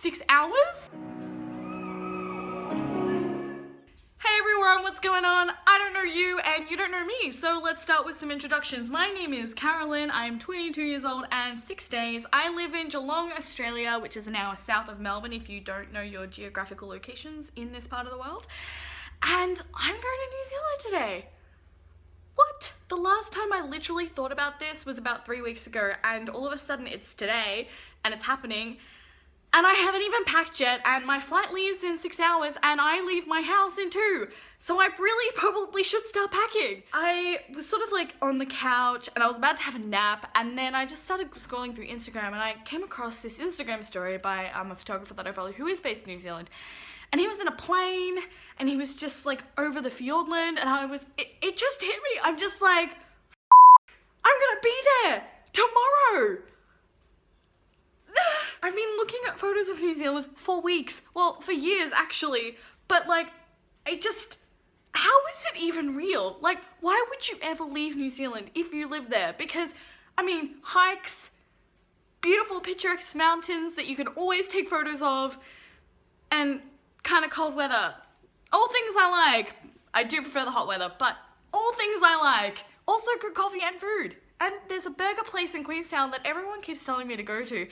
6 hours? Hey everyone, what's going on? I don't know you and you don't know me, so let's start with some introductions. My name is Carolyn, I'm 22 years old and 6 days. I live in Geelong, Australia, which is an hour south of Melbourne if you don't know your geographical locations in this part of the world. And I'm going to New Zealand today. What? The last time I literally thought about this was about 3 weeks ago, and all of a sudden it's today and it's happening. And I haven't even packed yet, and my flight leaves in 6 hours, and I leave my house in 2. So I really probably should start packing. I was sort of like on the couch, and I was about to have a nap, and then I just started scrolling through Instagram, and I came across this Instagram story by a photographer that I follow who is based in New Zealand. And he was in a plane, and he was just like over the Fjordland, and it just hit me. I'm just like, I'm gonna be there tomorrow. I've been looking at photos of New Zealand for weeks, well, for years actually, but like, how is it even real? Like, why would you ever leave New Zealand if you live there? Because, I mean, hikes, beautiful picturesque mountains that you can always take photos of, and kind of cold weather. All things I like. I do prefer the hot weather, but all things I like. Also good coffee and food. And there's a burger place in Queenstown that everyone keeps telling me to go to.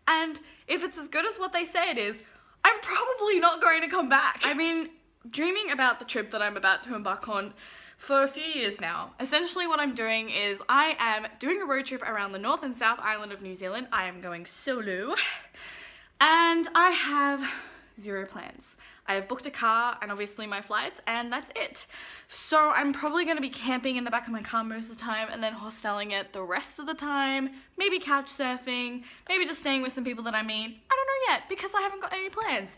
And if it's as good as what they say it is, I'm probably not going to come back. I've been dreaming about the trip that I'm about to embark on for a few years now. Essentially what I'm doing is I am doing a road trip around the North and South Island of New Zealand. I am going solo. And I have zero plans. I have booked a car and obviously my flights, and that's it. So I'm probably going to be camping in the back of my car most of the time and then hosteling it the rest of the time, maybe couch surfing, maybe just staying with some people that I meet. I don't know yet because I haven't got any plans.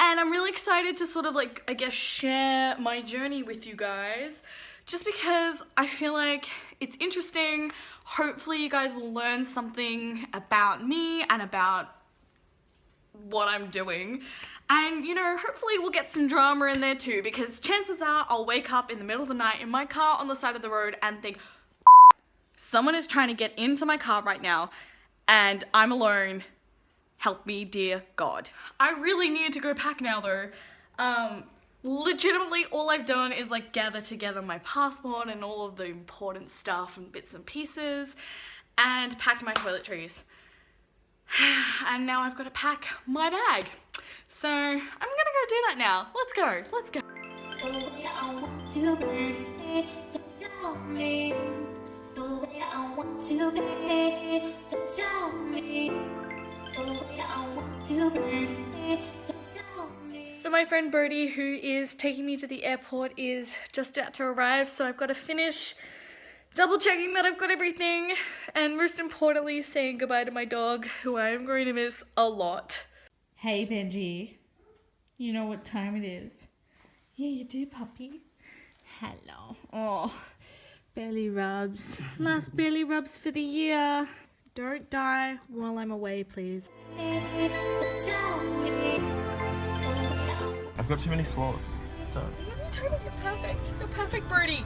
And I'm really excited to sort of like, I guess, share my journey with you guys, just because I feel like it's interesting. Hopefully you guys will learn something about me and about what I'm doing, and you know, hopefully we'll get some drama in there too, because chances are I'll wake up in the middle of the night in my car on the side of the road and think, someone is trying to get into my car right now and I'm alone. Help me, dear God. I really need to go pack now though. Legitimately all I've done is like gather together my passport and all of the important stuff and bits and pieces, and packed my toiletries. And now I've got to pack my bag. So I'm gonna go do that now. Let's go, let's go. The way I want to be, don't tell me. The way I want to be, don't tell me. The way I want to be, don't tell me. So my friend Brody, who is taking me to the airport, is just about to arrive, so I've got to finish double checking that I've got everything, and most importantly, saying goodbye to my dog, who I am going to miss a lot. Hey Benji, you know what time it is? Yeah, you do, puppy. Hello. Oh, belly rubs. Last belly rubs for the year. Don't die while I'm away, please. I've got too many flaws. Don't. You're perfect. You're perfect, Brody.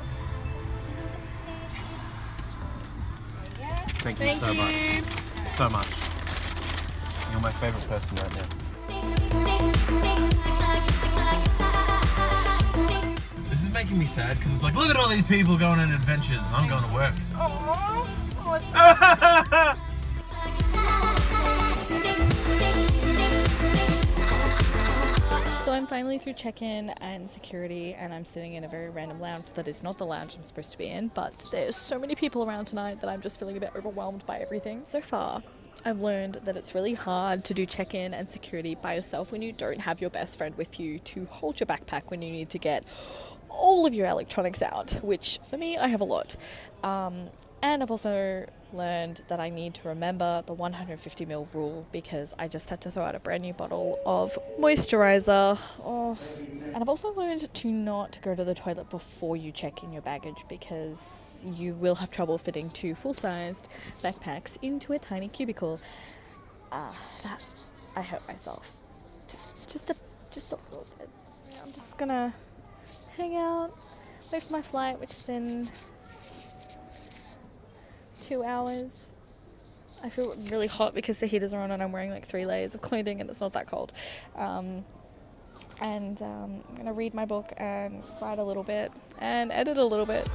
Thank you so much. So much. You're my favourite person right now. This is making me sad because it's like, look at all these people going on adventures. I'm going to work. Aww. So I'm finally through check-in and security, and I'm sitting in a very random lounge that is not the lounge I'm supposed to be in, but there's so many people around tonight that I'm just feeling a bit overwhelmed by everything. So far, I've learned that it's really hard to do check-in and security by yourself when you don't have your best friend with you to hold your backpack when you need to get all of your electronics out, which for me, I have a lot. And I've also learned that I need to remember the 150ml rule because I just had to throw out a brand new bottle of moisturizer. And I've also learned to not go to the toilet before you check in your baggage because you will have trouble fitting 2 full-sized backpacks into a tiny cubicle. That I hurt myself. Just a little bit. I'm just gonna hang out, wait for my flight, which is in 2 hours. I feel really hot because the heaters are on and I'm wearing like 3 layers of clothing and it's not that cold. I'm gonna read my book and write a little bit and edit a little bit.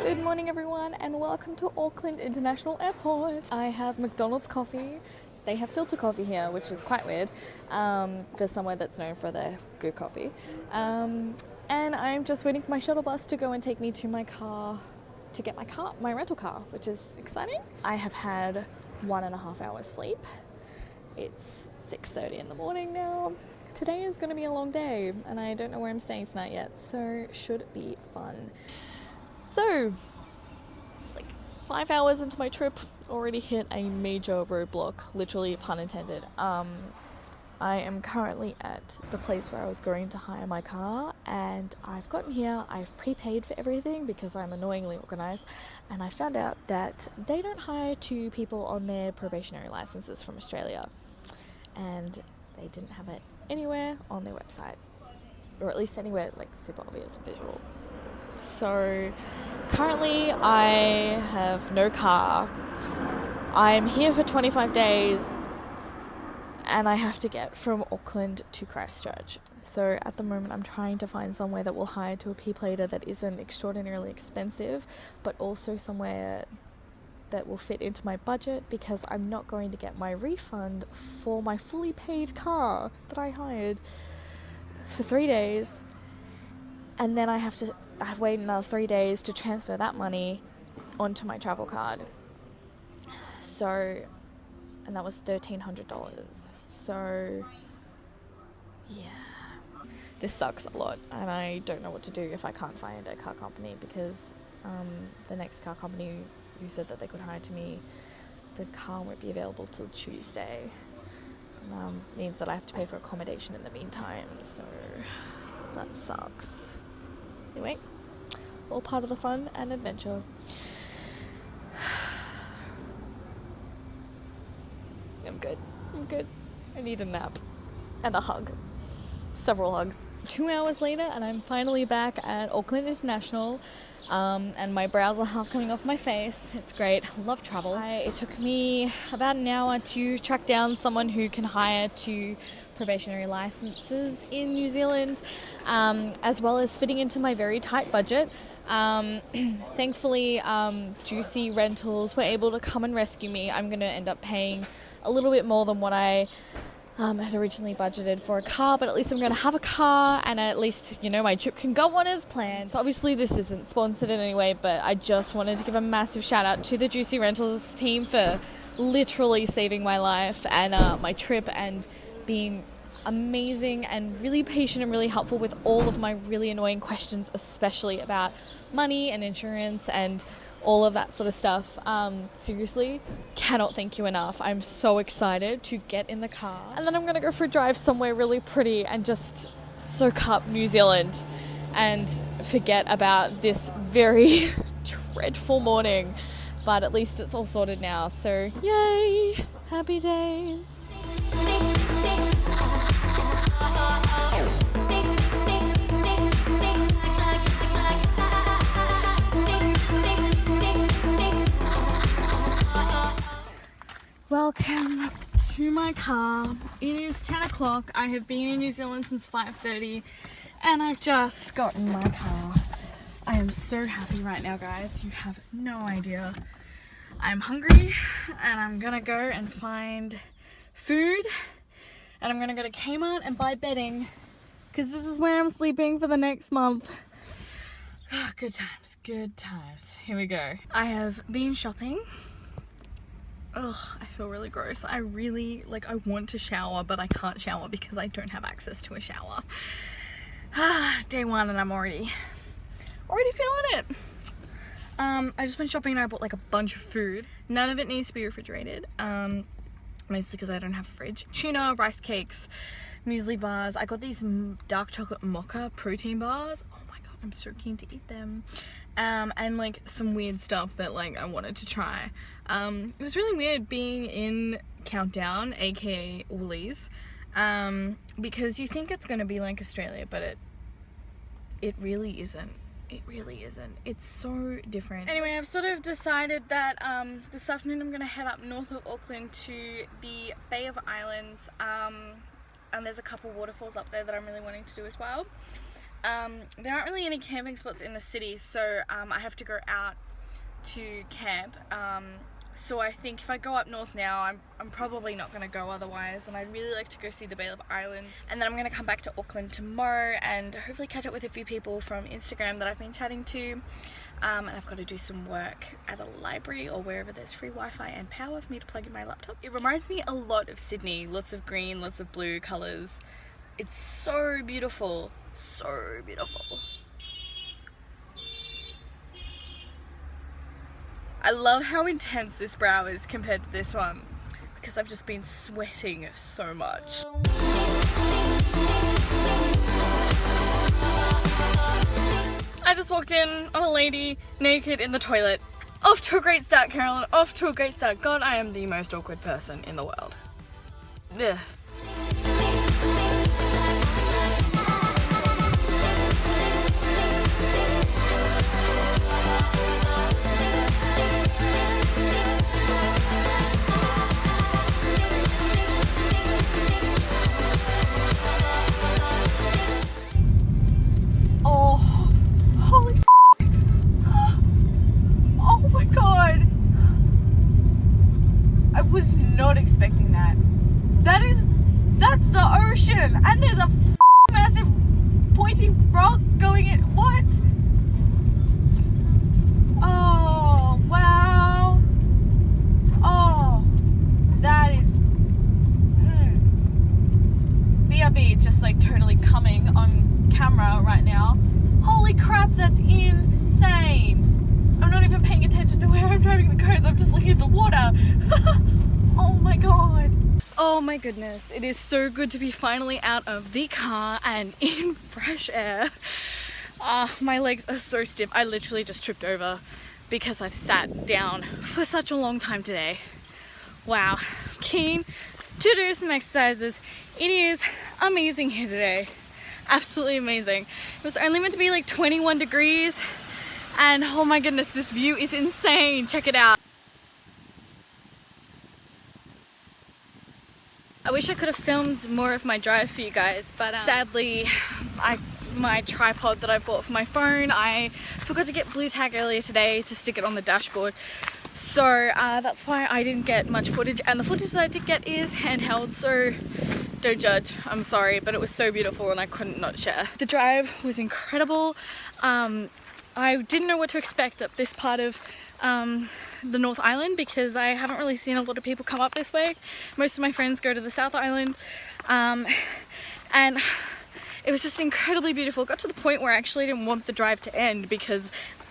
Good morning everyone and welcome to Auckland International Airport. I have McDonald's coffee. They have filter coffee here, which is quite weird for somewhere that's known for their good coffee. And I'm just waiting for my shuttle bus to go and take me to my car, to get my rental car, which is exciting. I have had 1.5 hours sleep. It's 6:30 in the morning now. Today is going to be a long day and I don't know where I'm staying tonight yet, so should be fun. So, like 5 hours into my trip, already hit a major roadblock, literally pun intended. I am currently at the place where I was going to hire my car and I've gotten here, I've prepaid for everything because I'm annoyingly organised, and I found out that they don't hire 2 people on their probationary licenses from Australia, and they didn't have it anywhere on their website, or at least anywhere like super obvious and visual. So currently I have no car. I'm here for 25 days and I have to get from Auckland to Christchurch. So at the moment I'm trying to find somewhere that will hire to a P-plater that isn't extraordinarily expensive, but also somewhere that will fit into my budget, because I'm not going to get my refund for my fully paid car that I hired for 3 days, and then I have to wait another 3 days to transfer that money onto my travel card. So, and that was $1,300. So, yeah. This sucks a lot, and I don't know what to do if I can't find a car company, because the next car company who said that they could hire to me, the car won't be available till Tuesday. Means that I have to pay for accommodation in the meantime, so that sucks. Anyway, all part of the fun and adventure. I'm good. I need a nap and a hug. Several hugs. 2 hours later and I'm finally back at Auckland International, and my brows are half coming off my face. It's great. Love travel. It took me about an hour to track down someone who can hire 2 probationary licenses in New Zealand, as well as fitting into my very tight budget. Thankfully, Juicy Rentals were able to come and rescue me. I'm going to end up paying a little bit more than what I had originally budgeted for a car, but at least I'm going to have a car, and at least, you know, my trip can go on as planned. So obviously this isn't sponsored in any way, but I just wanted to give a massive shout out to the Juicy Rentals team for literally saving my life and my trip, and being amazing and really patient and really helpful with all of my really annoying questions, especially about money and insurance and all of that sort of stuff. Seriously, cannot thank you enough. I'm so excited to get in the car, and then I'm going to go for a drive somewhere really pretty and just soak up New Zealand and forget about this very dreadful morning. But at least it's all sorted now, so yay, happy days. Welcome to my car. It is 10 o'clock. I have been in New Zealand since 5:30 and I've just gotten my car. I am so happy right now, guys. You have no idea. I'm hungry and I'm gonna go and find food, and I'm gonna go to Kmart and buy bedding, because this is where I'm sleeping for the next month. Oh, good times. Here we go. I have been shopping. Ugh, I feel really gross. I want to shower, but I can't shower because I don't have access to a shower. Day 1 and I'm already feeling it. I just went shopping and I bought like a bunch of food. None of it needs to be refrigerated. Mostly because I don't have a fridge. Tuna, rice cakes, muesli bars. I got these dark chocolate mocha protein bars. Oh my god, I'm so keen to eat them. And like some weird stuff that like I wanted to try. It was really weird being in Countdown, aka Woolies, because you think it's gonna be like Australia, but it really isn't. It really isn't. It's so different. Anyway, I've sort of decided that this afternoon I'm gonna head up north of Auckland to the Bay of Islands, and there's a couple waterfalls up there that I'm really wanting to do as well. There aren't really any camping spots in the city, so I have to go out to camp. So I think if I go up north now, I'm probably not going to go otherwise, and I'd really like to go see the Bay of Islands. And then I'm going to come back to Auckland tomorrow and hopefully catch up with a few people from Instagram that I've been chatting to. And I've got to do some work at a library or wherever there's free Wi-Fi and power for me to plug in my laptop. It reminds me a lot of Sydney. Lots of green, lots of blue colours. It's so beautiful. So beautiful. I love how intense this brow is compared to this one because I've just been sweating so much. I just walked in on a lady naked in the toilet. Off to a great start, Carolyn. Off to a great start. God, I am the most awkward person in the world. Ugh. Not expecting that. That's the ocean, and there's a massive pointy rock going in. What? Oh wow. Oh, that is BRB just like totally coming on camera right now. Holy crap, that's insane. I'm not even paying attention to where I'm driving the cars, I'm just looking at the water. Oh my god. Oh my goodness. It is so good to be finally out of the car and in fresh air. My legs are so stiff. I literally just tripped over because I've sat down for such a long time today. Wow. Keen to do some exercises. It is amazing here today. Absolutely amazing. It was only meant to be like 21 degrees and oh my goodness, this view is insane. Check it out. I wish I could have filmed more of my drive for you guys, but sadly, my tripod that I bought for my phone, I forgot to get blue tag earlier today to stick it on the dashboard. So that's why I didn't get much footage, and the footage that I did get is handheld, so don't judge, I'm sorry, but it was so beautiful and I couldn't not share. The drive was incredible. I didn't know what to expect at this part of the North Island because I haven't really seen a lot of people come up this way. Most of my friends go to the South Island, and it was just incredibly beautiful. It got to the point where I actually didn't want the drive to end because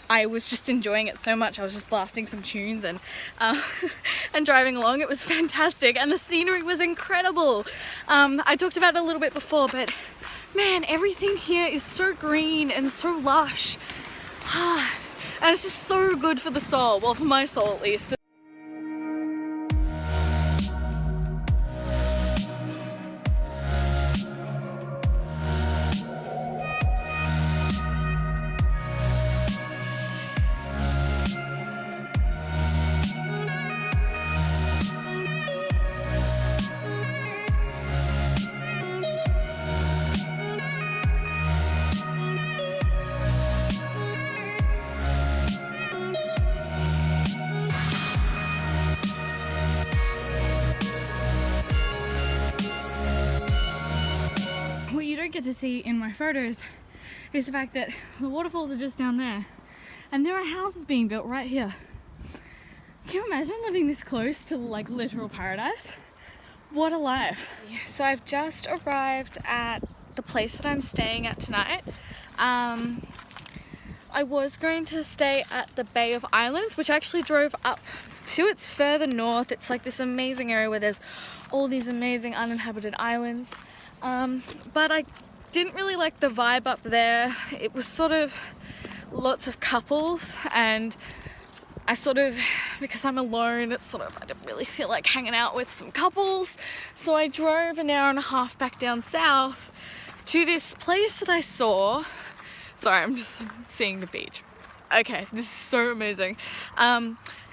I was just enjoying it so much. I was just blasting some tunes and and driving along. It was fantastic and the scenery was incredible. I talked about it a little bit before, but man, everything here is so green and so lush. And it's just so good for the soul, well, for my soul at least. Get to see in my photos is the fact that the waterfalls are just down there and there are houses being built right here. Can you imagine living this close to like literal paradise? What a life. So I've just arrived at the place that I'm staying at tonight. I was going to stay at the Bay of Islands, which I actually drove up to. It's further north. It's like this amazing area where there's all these amazing uninhabited islands. But I didn't really like the vibe up there. It was sort of lots of couples, and I sort of, because I'm alone, it's sort of, I didn't really feel like hanging out with some couples. So I drove an hour and a half back down south to this place that I saw. Sorry, I'm just seeing the beach. Okay, this is so amazing.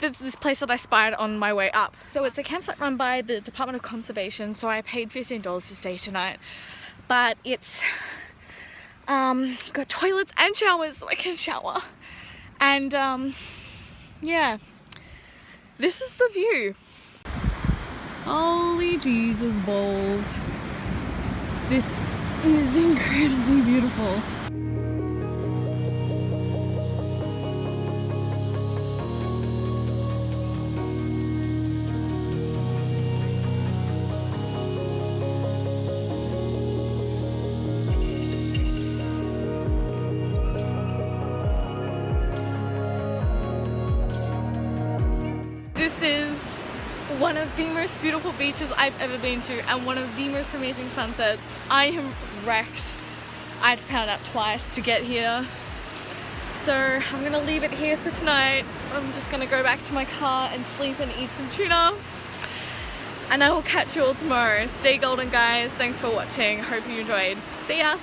This place that I spied on my way up. So it's a campsite run by the Department of Conservation, so I paid $15 to stay tonight. But it's got toilets and showers, so I can shower. And yeah, this is the view. Holy Jesus balls. This is incredibly beautiful. This is one of the most beautiful beaches I've ever been to, and one of the most amazing sunsets. I am wrecked. I had to pound out twice to get here. So I'm gonna leave it here for tonight. I'm just gonna go back to my car and sleep and eat some tuna. And I will catch you all tomorrow. Stay golden, guys. Thanks for watching. Hope you enjoyed. See ya.